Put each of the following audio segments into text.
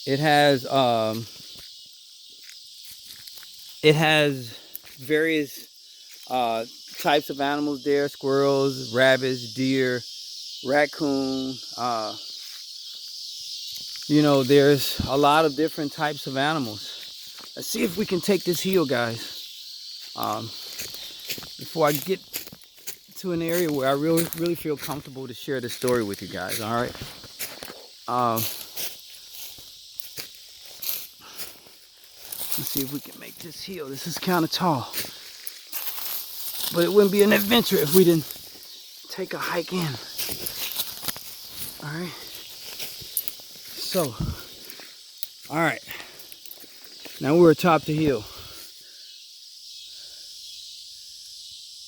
It has various uh, types of animals there: squirrels, rabbits, deer, raccoon. There's a lot of different types of animals. Let's see if we can take this hill, guys. Before I get to an area where I really feel comfortable to share this story with you guys. All right. Let's see if we can make this hill. This is kind of tall, but it wouldn't be an adventure if we didn't take a hike in. All right. So, all right. Now we're atop the hill.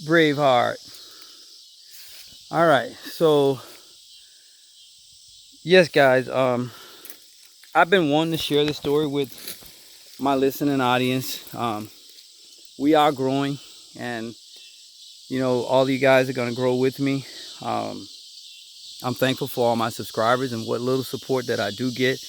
Braveheart. All right. So, yes, guys. I've been wanting to share this story with my listening audience. We are growing, and all you guys are gonna grow with me. I'm thankful for all my subscribers and what little support that I do get.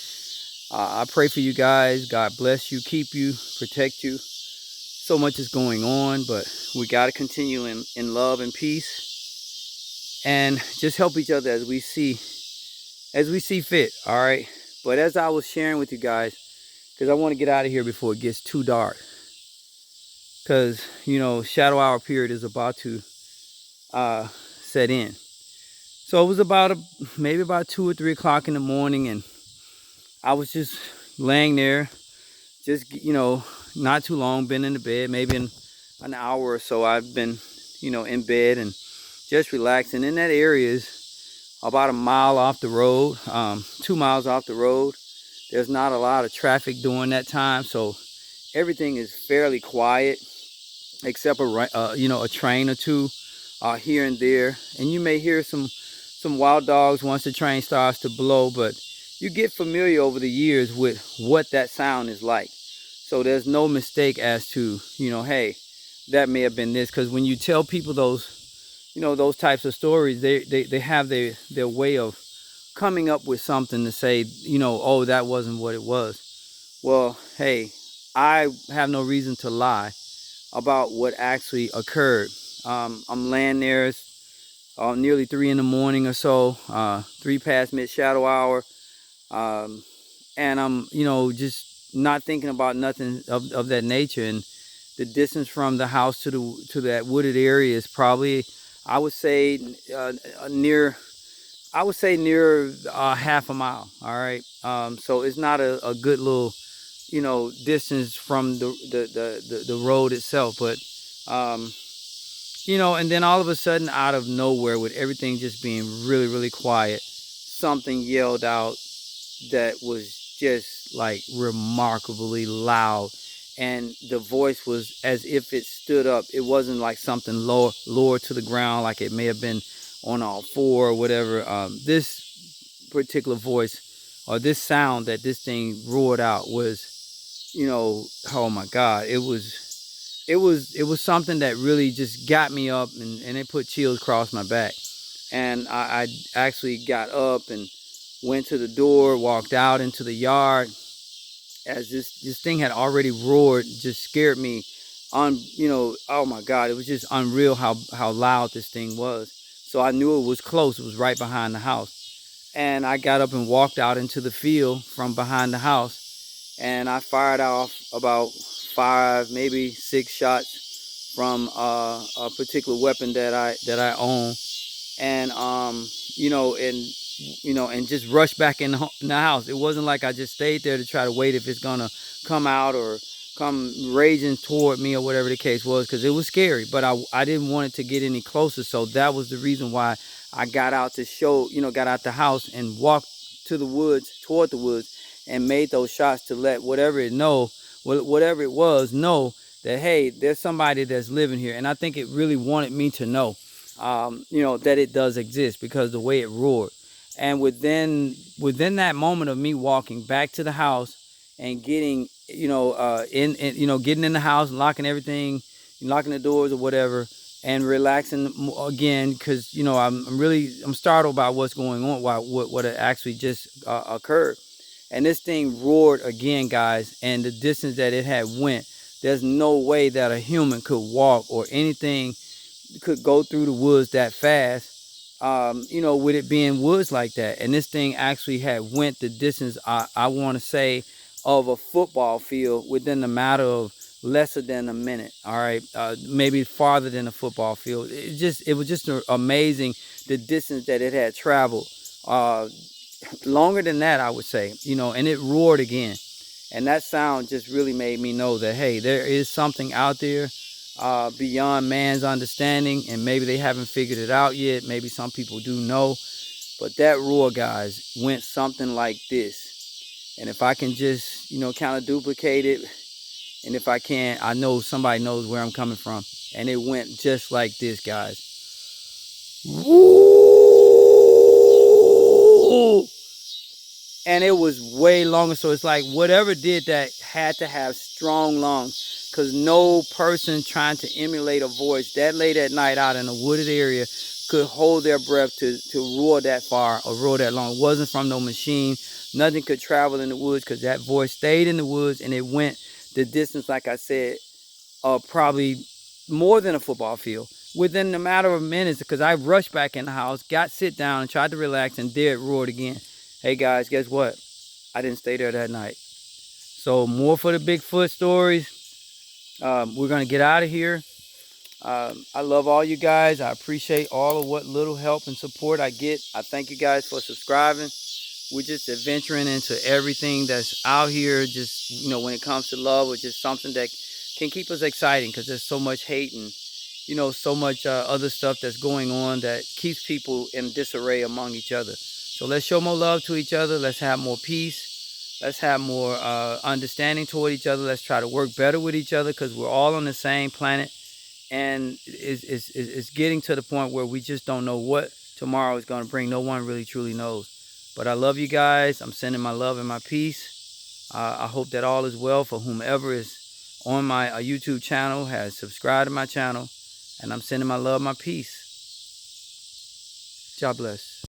I pray for you guys. God bless you, keep you, protect you. So much is going on, but we got to continue in love and peace, and just help each other as we see fit. All right. But as I was sharing with you guys, because I want to get out of here before it gets too dark, because shadow hour period is about to set in. So it was maybe about 2 or 3 o'clock in the morning, and I was just laying there, just not too long, been in the bed, maybe in an hour or so. I've been in bed and just relaxing. And that area is about a mile off the road, 2 miles off the road. There's not a lot of traffic during that time, so everything is fairly quiet, except a train or two here and there. And you may hear some wild dogs once the train starts to blow, but you get familiar over the years with what that sound is like. So there's no mistake as to, hey, that may have been this. Because when you tell people those types of stories, they have their way of coming up with something to say, oh, that wasn't what it was. Well, hey, I have no reason to lie about what actually occurred. I'm laying there. It's nearly 3 in the morning or so, 3 past mid shadow hour. And I'm, just not thinking about nothing of that nature. And the distance from the house to that wooded area is probably, I would say, near half a mile. All right. So it's not a good little, distance from the road itself, but and then all of a sudden, out of nowhere, with everything just being really quiet, something yelled out that was just like remarkably loud, and the voice was as if it stood up. It wasn't like something lower to the ground, like it may have been on all four or whatever. This particular voice, or this sound that this thing roared out, was, oh my God, it was something that really just got me up, and it put chills across my back. And I actually got up and went to the door, walked out into the yard, as this thing had already roared. Just scared me on, oh my God, it was just unreal how loud this thing was. So I knew it was close. It was right behind the house. And I got up and walked out into the field from behind the house, and I fired off about 5, maybe 6 shots from a particular weapon that I own. And and just rushed back in the house. It wasn't like I just stayed there to try to wait if it's gonna come out or come raging toward me or whatever the case was, because it was scary. But I didn't want it to get any closer, so that was the reason why I got out got out the house and walked toward the woods, and made those shots to let whatever it was know that, hey, there's somebody that's living here. And I think it really wanted me to know, that it does exist, because the way it roared. And within that moment of me walking back to the house and getting, getting in the house, locking everything, locking the doors or whatever, and relaxing again, because I'm startled by what's going on, what had actually just occurred. And this thing roared again, guys, and the distance that it had went, there's no way that a human could walk or anything could go through the woods that fast, with it being woods like that. And this thing actually had went the distance, I want to say, of a football field within the matter of lesser than a minute. All right, maybe farther than a football field. It was just amazing the distance that it had traveled. Longer than that, I would say. And it roared again. And that sound just really made me know that, hey, there is something out there beyond man's understanding, and maybe they haven't figured it out yet. Maybe some people do know. But that roar, guys, went something like this. And if I can just, kind of duplicate it, and if I can, I know somebody knows where I'm coming from. And it went just like this, guys. Woo! And it was way longer. So it's like whatever did that had to have strong lungs, because no person trying to emulate a voice that late at night out in a wooded area could hold their breath to roar that far or roar that long. It wasn't from no machine. Nothing could travel in the woods, because that voice stayed in the woods, and it went the distance, like I said, probably more than a football field within a matter of minutes, because I rushed back in the house, got sit down and tried to relax, and there it roared again. Hey guys, guess what? I didn't stay there that night. So more for the Bigfoot stories. We're going to get out of here. I love all you guys. I appreciate all of what little help and support I get. I thank you guys for subscribing. We're just adventuring into everything that's out here. Just, when it comes to love, or just something that can keep us exciting, because there's so much hate and, so much other stuff that's going on that keeps people in disarray among each other. So let's show more love to each other. Let's have more peace. Let's have more understanding toward each other. Let's try to work better with each other, because we're all on the same planet. And it's getting to the point where we just don't know what tomorrow is going to bring. No one really truly knows. But I love you guys. I'm sending my love and my peace. I hope that all is well for whomever is on my YouTube channel, has subscribed to my channel. And I'm sending my love, my peace. God bless.